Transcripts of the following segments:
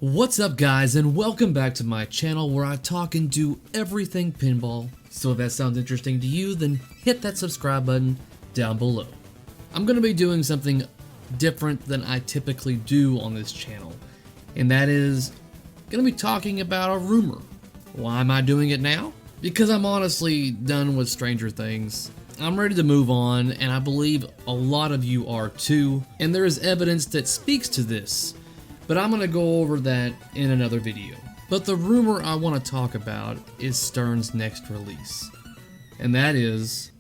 What's up guys, and welcome back to my channel where I talk and do everything pinball. So if that sounds interesting to you, then hit that subscribe button down below. I'm going to be doing something different than I typically do on this channel, and that is going to be talking about a rumor. Why am I doing it now? Because I'm honestly done with Stranger Things. I'm ready to move on, and I believe a lot of you are too, and there is evidence that speaks to this. But I'm going to go over that in another video. But the rumor I want to talk about is Stern's next release. And that is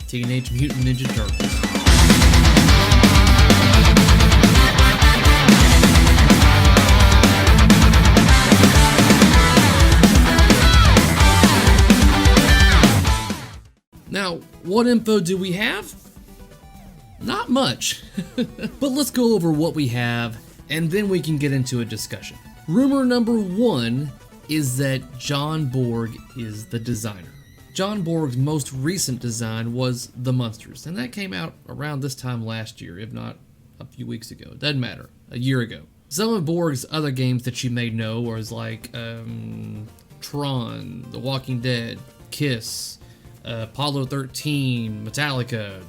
Teenage Mutant Ninja Turtles. Now, what info do we have? Not much, but let's go over what we have and then we can get into a discussion. Rumor number one is that John Borg is the designer. John Borg's most recent design was The Munsters, and that came out around this time last year, if not a few weeks ago. It doesn't matter, a year ago. Some of Borg's other games that you may know was like Tron, The Walking Dead, Kiss, Apollo 13, Metallica.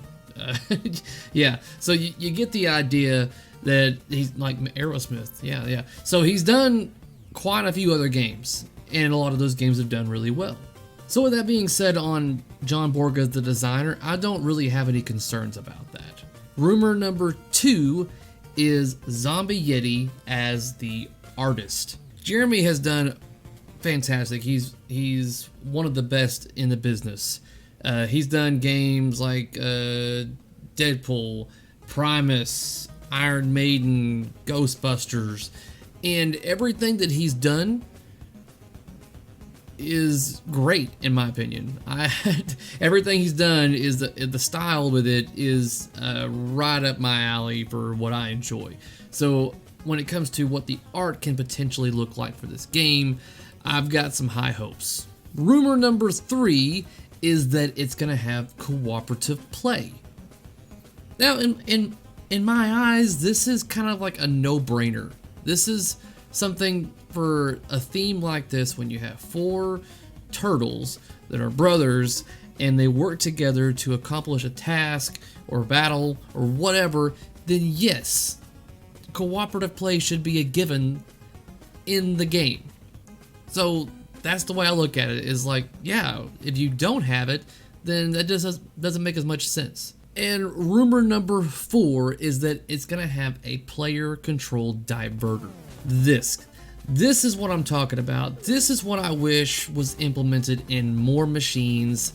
Yeah, so you get the idea that he's like Aerosmith. Yeah. So he's done quite a few other games, and a lot of those games have done really well. So with that being said, on John Borg as the designer, I don't really have any concerns about that. Rumor number two is Zombie Yeti as the artist. Jeremy has done fantastic. He's one of the best in the business. He's done games like Deadpool, Primus, Iron Maiden, Ghostbusters, and everything that he's done is great in my opinion. Everything he's done is the style with it is right up my alley for what I enjoy. So when it comes to what the art can potentially look like for this game, I've got some high hopes. Rumor number three is that it's gonna have cooperative play. Now, in my eyes, this is kind of like a no-brainer. This is something for a theme like this, when you have four turtles that are brothers and they work together to accomplish a task or battle or whatever, then yes, cooperative play should be a given in the game. So that's the way I look at it, is like, yeah, if you don't have it, then that just doesn't make as much sense. And rumor number four is that it's gonna have a player-controlled diverter. This is what I'm talking about. This is what I wish was implemented in more machines,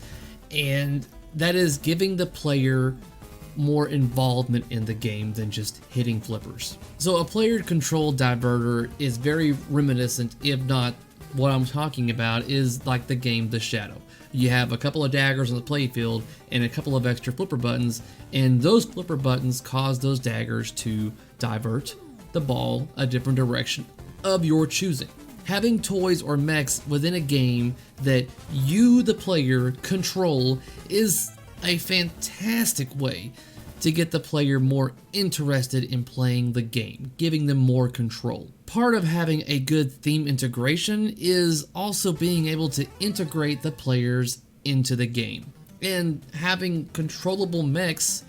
and that is giving the player more involvement in the game than just hitting flippers. So a player-controlled diverter is very reminiscent, if not what I'm talking about, is like the game The Shadow. You have a couple of daggers on the playfield and a couple of extra flipper buttons, and those flipper buttons cause those daggers to divert the ball a different direction of your choosing. Having toys or mechs within a game that you, the player, control is a fantastic way to get the player more interested in playing the game, giving them more control. Part of having a good theme integration is also being able to integrate the players into the game. And having controllable mechs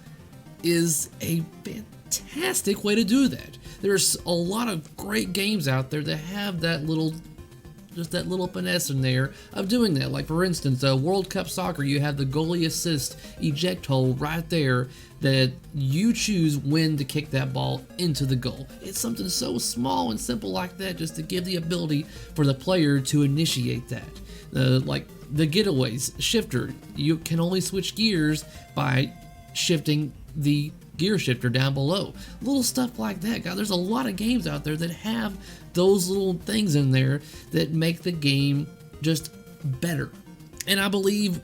is a fantastic way to do that. There's a lot of great games out there that have that little finesse in there of doing that. Like for instance, World Cup Soccer, you have the goalie assist eject hole right there that you choose when to kick that ball into the goal. It's something so small and simple like that, just to give the ability for the player to initiate that. Like the getaways shifter, you can only switch gears by shifting the gear shifter down below. Little stuff like that. God, there's a lot of games out there that have those little things in there that make the game just better. And I believe,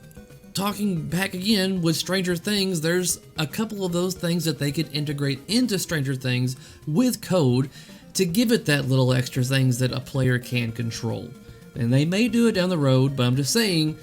talking back again with Stranger Things, there's a couple of those things that they could integrate into Stranger Things with code to give it that little extra things that a player can control. And they may do it down the road, but I'm just saying,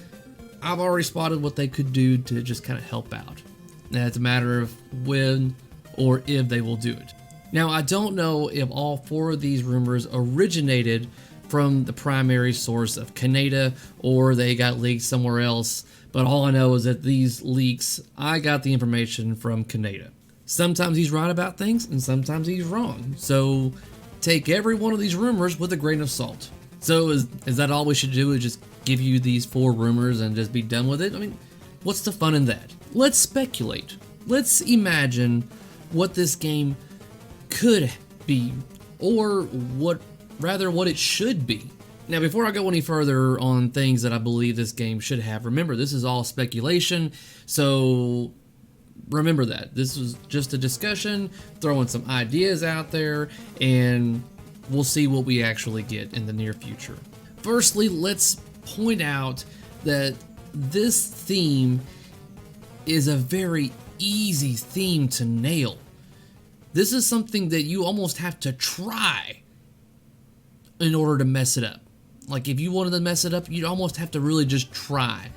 I've already spotted what they could do to just kind of help out. Now it's a matter of when or if they will do it. Now, I don't know if all 4 of these rumors originated from the primary source of Canada or they got leaked somewhere else, but all I know is that these leaks, I got the information from Canada. Sometimes he's right about things and sometimes he's wrong, so take every one of these rumors with a grain of salt. So is that all we should do, is just give you these 4 rumors and just be done with it? I mean, what's the fun in that? Let's speculate. Let's imagine what this game could be, or what it should be. Now, before I go any further on things that I believe this game should have, remember, this is all speculation, so remember that. This was just a discussion, throwing some ideas out there, and we'll see what we actually get in the near future. Firstly, let's point out that this theme is a very easy theme to nail. This is something that you almost have to try in order to mess it up. Like, if you wanted to mess it up, you'd almost have to really just try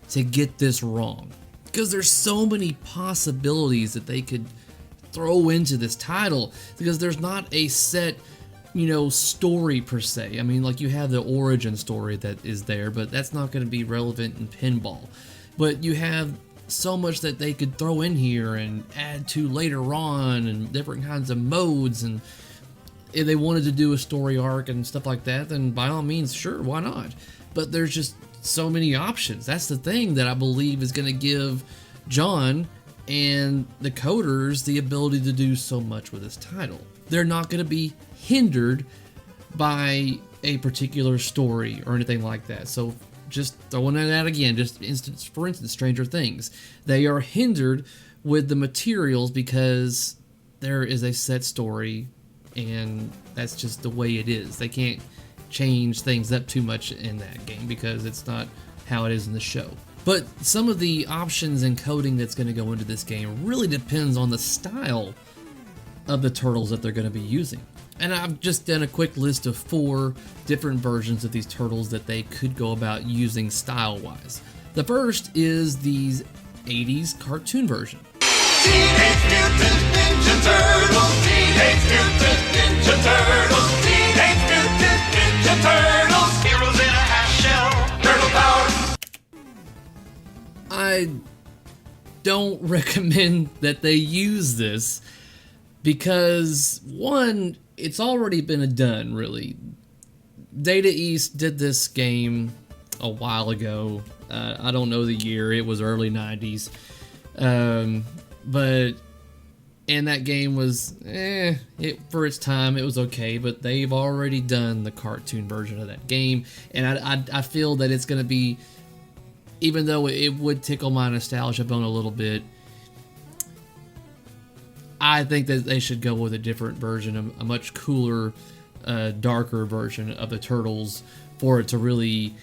to get this wrong. Because there's so many possibilities that they could throw into this title, because there's not a set, story per se. I mean, like, you have the origin story that is there, but that's not going to be relevant in Pinball. But you have so much that they could throw in here and add to later on, and different kinds of modes, and if they wanted to do a story arc and stuff like that, then by all means, sure, why not? But there's just so many options. That's the thing that I believe is going to give John and the coders the ability to do so much with this title. They're not going to be hindered by a particular story or anything like that. So just throwing that out again, for instance, Stranger Things. They are hindered with the materials because there is a set story, and that's just the way it is. They can't change things up too much in that game because it's not how it is in the show. But some of the options and coding that's going to go into this game really depends on the style of the turtles that they're going to be using. And I've just done a quick list of 4 different versions of these turtles that they could go about using style-wise. The first is these 80s cartoon version. Teenage Mutant Ninja Turtles! Teenage Mutant Ninja Turtles! Teenage Mutant Ninja Turtles! Heroes in a half shell! Turtle power! I don't recommend that they use this because, one, it's already been done, really. Data East did this game a while ago. I don't know the year. It was early 90s. And that game was, for its time, it was okay, but they've already done the cartoon version of that game, and I feel that it's going to be, even though it would tickle my nostalgia bone a little bit, I think that they should go with a different version, a much cooler, darker version of the Turtles for it to really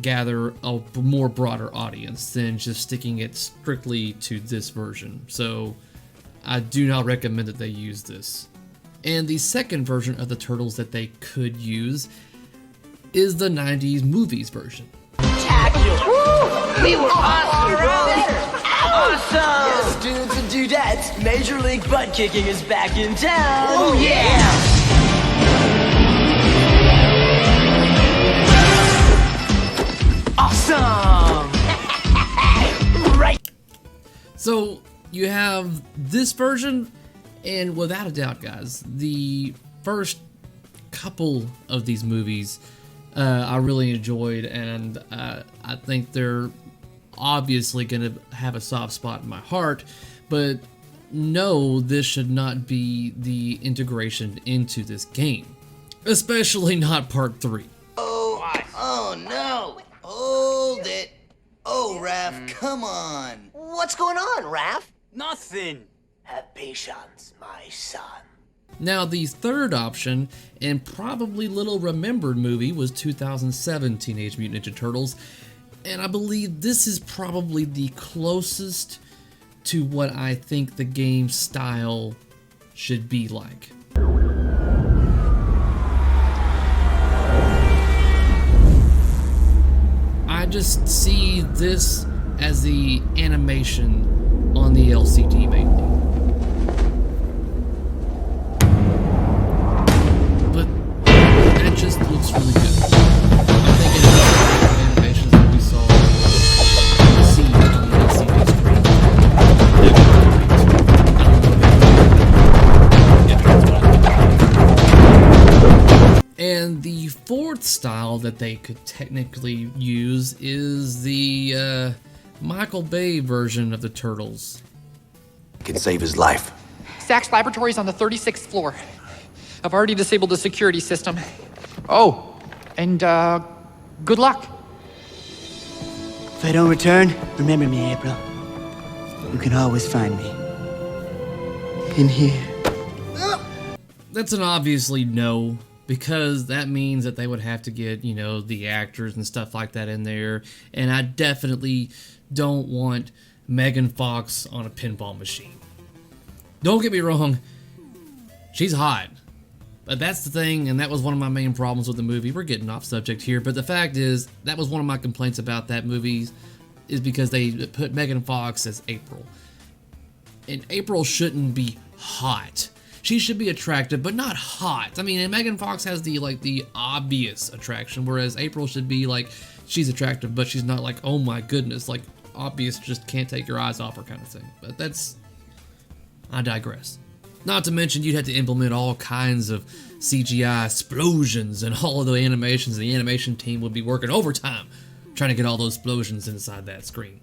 gather a more broader audience than just sticking it strictly to this version. So I do not recommend that they use this. And the second version of the Turtles that they could use is the 90s movies version. Woo! We were awesome, bro! Awesome! Yes, dudes and dudettes, Major League Butt Kicking is back in town! Oh, yeah! Awesome! Right! So you have this version, and without a doubt, guys, the first couple of these movies I really enjoyed, and I think they're obviously going to have a soft spot in my heart, but no, this should not be the integration into this game, especially not part 3. Oh no! Hold it! Oh, Raph, come on! What's going on, Raph? Nothing! Have patience, my son. Now, the third option, and probably little remembered movie, was 2007 Teenage Mutant Ninja Turtles, and I believe this is probably the closest to what I think the game style should be like. I just see this as the animation on the LCD mainly. And the fourth style that they could technically use is the Michael Bay version of the Turtles. Can save his life. Sachs Laboratories on the 36th floor. I've already disabled the security system. Oh, and good luck. If I don't return, remember me, April. You can always find me. In here. That's an obviously no, because that means that they would have to get, you know, the actors and stuff like that in there. And I definitely don't want Megan Fox on a pinball machine. Don't get me wrong, she's hot. But that's the thing, and that was one of my main problems with the movie. We're getting off subject here, but the fact is, that was one of my complaints about that movie, is because they put Megan Fox as April. And April shouldn't be hot. She should be attractive, but not hot. I mean, and Megan Fox has the obvious attraction, whereas April should be like, she's attractive, but she's not like, oh my goodness, like obvious, just can't take your eyes off her kind of thing. But I digress. Not to mention, you'd have to implement all kinds of CGI explosions and all of the animations. The animation team would be working overtime trying to get all those explosions inside that screen.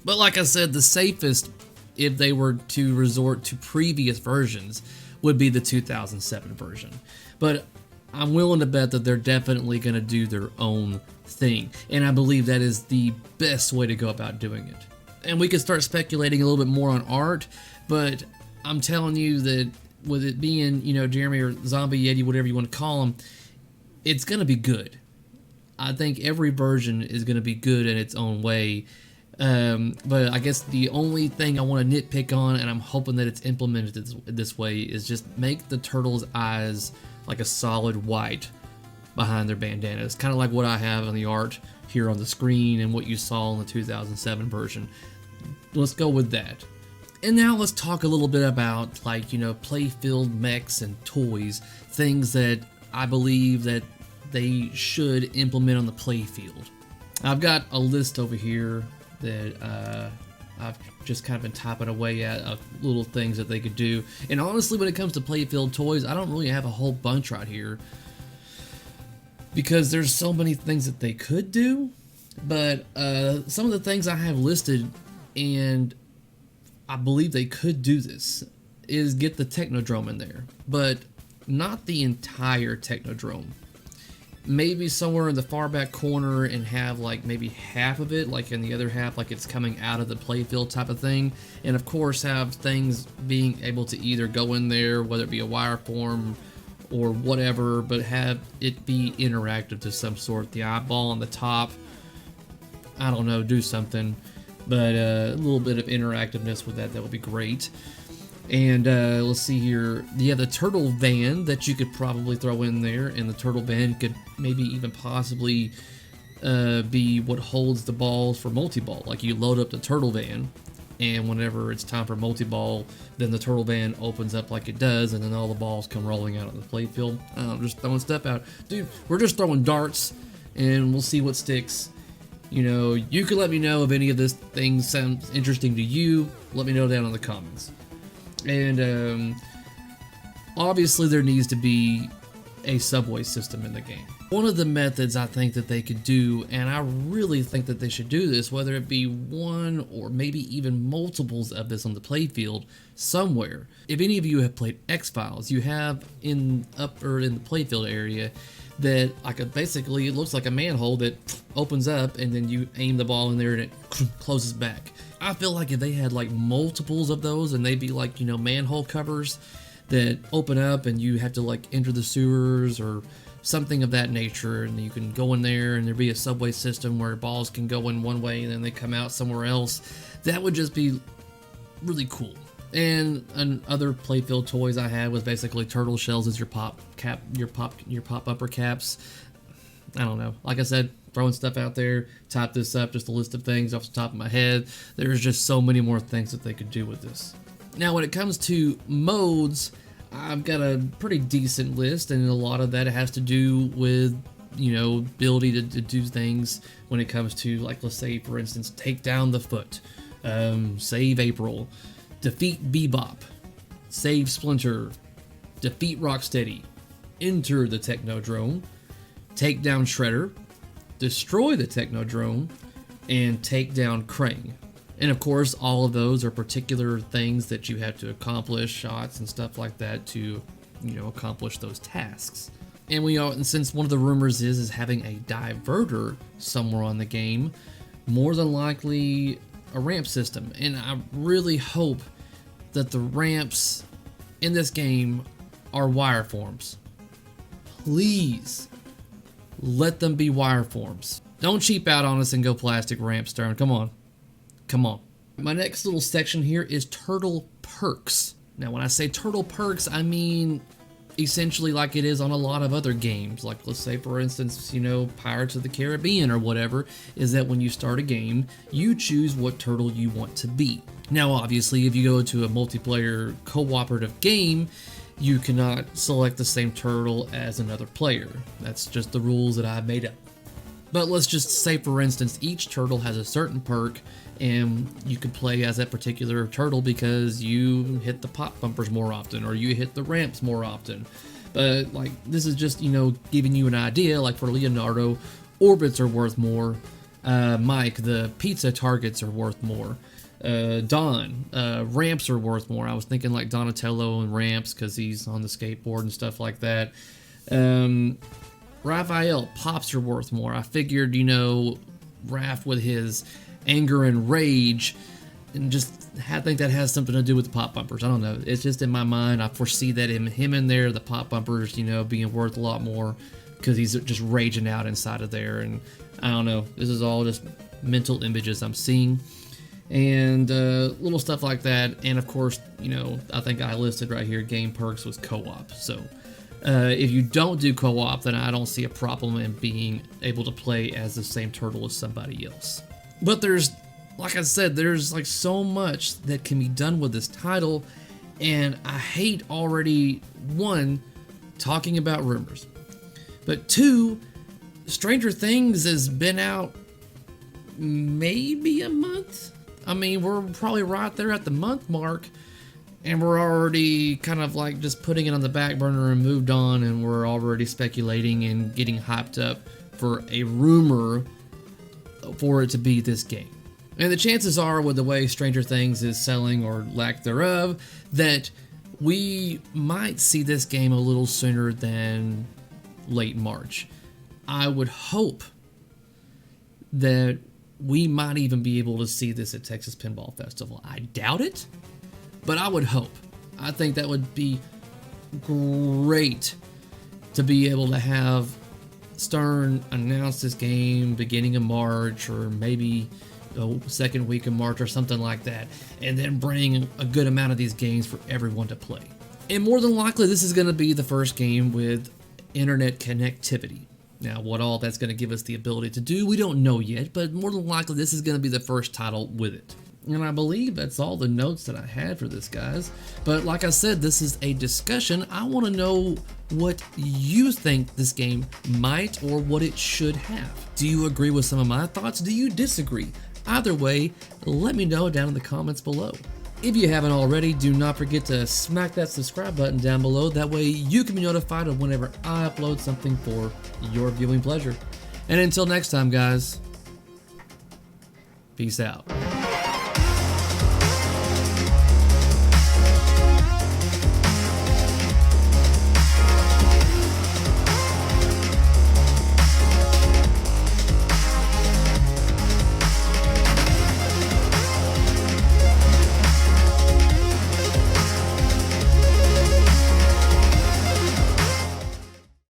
But like I said, the safest, if they were to resort to previous versions, would be the 2007 version. But I'm willing to bet that they're definitely going to do their own thing. And I believe that is the best way to go about doing it. And we could start speculating a little bit more on art, but I'm telling you that with it being, you know, Jeremy or Zombie Yeti, whatever you want to call him, it's going to be good. I think every version is going to be good in its own way. But I guess the only thing I want to nitpick on, and I'm hoping that it's implemented this way, is just make the turtles' eyes like a solid white behind their bandanas. Kind of like what I have on the art here on the screen and what you saw in the 2007 version. Let's go with that. And now let's talk a little bit about, like, you know, Playfield mechs and toys, things that I believe that they should implement on the Playfield. I've got a list over here that I've just kind of been typing away at of little things that they could do. And honestly, when it comes to Playfield toys, I don't really have a whole bunch right here, because there's so many things that they could do. But some of the things I have listed, and I believe they could do this, is get the Technodrome in there, but not the entire Technodrome. Maybe somewhere in the far back corner and have like maybe half of it, like in the other half, like it's coming out of the playfield type of thing. And of course have things being able to either go in there, whether it be a wire form or whatever, but have it be interactive to some sort. The eyeball on the top, I don't know, do something. But a little bit of interactiveness with that would be great. And let's see here. You have the turtle van that you could probably throw in there, and the turtle van could maybe even possibly be what holds the balls for multi-ball. Like you load up the turtle van, and whenever it's time for multi-ball, then the turtle van opens up like it does, and then all the balls come rolling out of the playfield. I'm just throwing stuff out. Dude, we're just throwing darts, and we'll see what sticks. You know, you can let me know if any of this thing sounds interesting to you. Let me know down in the comments. And obviously there needs to be a subway system in the game. One of the methods I think that they could do, and I really think that they should do this, whether it be one or maybe even multiples of this on the playfield somewhere. If any of you have played X-Files, you have in the playfield area that basically it looks like a manhole that opens up, and then you aim the ball in there and it closes back. I feel like if they had like multiples of those, and they'd be like, you know, manhole covers that open up and you have to like enter the sewers or something of that nature, and you can go in there and there'd be a subway system where balls can go in one way and then they come out somewhere else. That would just be really cool. And other playfield toys I had was basically turtle shells as your pop upper caps. I don't know. Like I said, throwing stuff out there. Type this up, just a list of things off the top of my head. There's just so many more things that they could do with this. Now, when it comes to modes, I've got a pretty decent list, and a lot of that has to do with, you know, ability to do things when it comes to, like, let's say, for instance, take down the foot, save April, defeat Bebop, save Splinter, defeat Rocksteady, enter the Technodrome, take down Shredder, destroy the Technodrome, and take down Krang. And of course, all of those are particular things that you have to accomplish, shots and stuff like that to, accomplish those tasks. And since one of the rumors is having a diverter somewhere on the game, more than likely a ramp system. And I really hope that the ramps in this game are wireforms. Please let them be wireforms. Don't cheap out on us and go plastic ramps, Stern. Come on. Come on. My next little section here is turtle perks. Now, when I say turtle perks, I mean essentially like it is on a lot of other games. Like, let's say, for instance, Pirates of the Caribbean or whatever, is that when you start a game, you choose what turtle you want to be. Now, obviously, if you go to a multiplayer cooperative game, you cannot select the same turtle as another player. That's just the rules that I've made up. But let's just say, for instance, each turtle has a certain perk, and you can play as that particular turtle because you hit the pop bumpers more often, or you hit the ramps more often. But, like, this is just, giving you an idea. Like, for Leonardo, orbits are worth more. Mike, the pizza targets are worth more. Don, ramps are worth more. I was thinking, like, Donatello and ramps because he's on the skateboard and stuff like that. Raphael, pops are worth more. I figured, Raph with his anger and rage, and I think that has something to do with the pop bumpers. I don't know. It's just in my mind. I foresee that him in there, the pop bumpers, being worth a lot more because he's just raging out inside of there. And I don't know. This is all just mental images I'm seeing. And little stuff like that. And of course, I think I listed right here, game perks was co-op. So if you don't do co-op, then I don't see a problem in being able to play as the same turtle as somebody else. But like I said, there's like so much that can be done with this title, and I hate already, one, talking about rumors, but two, Stranger Things has been out maybe a month. I mean, we're probably right there at the month mark, and we're already kind of like just putting it on the back burner and moved on, and we're already speculating and getting hyped up for a rumor for it to be this game. And the chances are, with the way Stranger Things is selling, or lack thereof, that we might see this game a little sooner than late March. I would hope that we might even be able to see this at Texas Pinball Festival. I doubt it, but I would hope. I think that would be great to be able to have Stern announce this game beginning of March, or maybe the second week of March or something like that, and then bring a good amount of these games for everyone to play. And more than likely, this is going to be the first game with internet connectivity. Now, what all that's going to give us the ability to do, we don't know yet, but more than likely, this is going to be the first title with it. And I believe that's all the notes that I had for this, guys. But like I said, this is a discussion. I want to know what you think this game might or what it should have. Do you agree with some of my thoughts? Do you disagree? Either way, let me know down in the comments below. If you haven't already, do not forget to smack that subscribe button down below. That way you can be notified of whenever I upload something for your viewing pleasure. And until next time, guys, peace out.